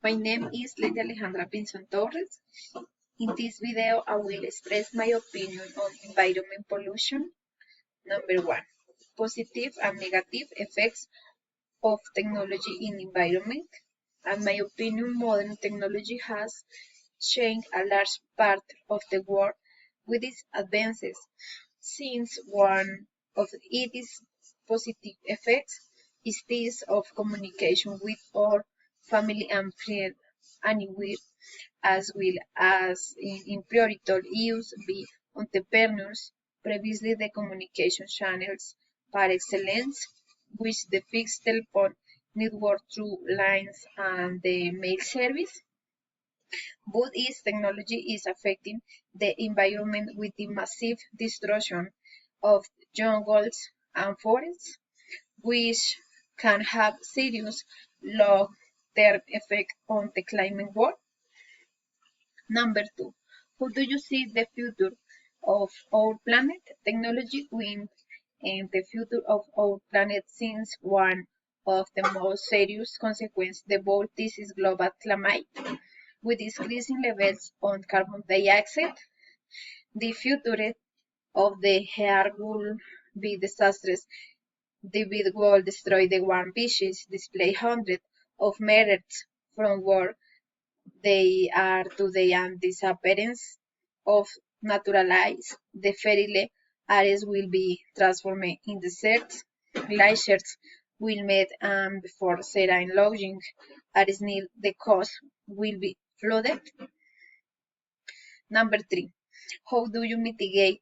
My name is Lady Alejandra Pinzon Torres. In this video, I will express my opinion on environment pollution. Number 1. Positive and negative effects of technology in environment. In my opinion, modern technology has changed a large part of the world with its advances. Since one of its positive effects is this of communication with our family and friends anywhere, as well as in prioritize use by entrepreneurs. Previously, the communication channels par excellence, which the fixed telephone network through lines and the mail service. But its technology is affecting the environment with the massive destruction of jungles and forests, which can have serious long-term effect on the climate world. Number 2, how do you see the future of our planet? Technology will and the future of our planet since one of the most serious consequences of both this is global climate. With increasing levels of carbon dioxide, the future of the Earth will be disastrous. The big will destroy the warm beaches, display hundreds of meters from where they are today, and disappearance of naturalized the fertile areas will be transformed in deserts. Glaciers will melt, and before saline logging areas near the coast will be flooded. Number 3, how do you mitigate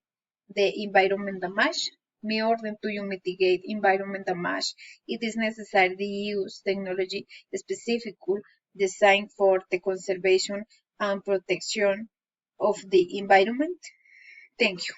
the environment damage? In order to mitigate environment damage, it is necessary to use technology specifically designed for the conservation and protection of the environment. Thank you.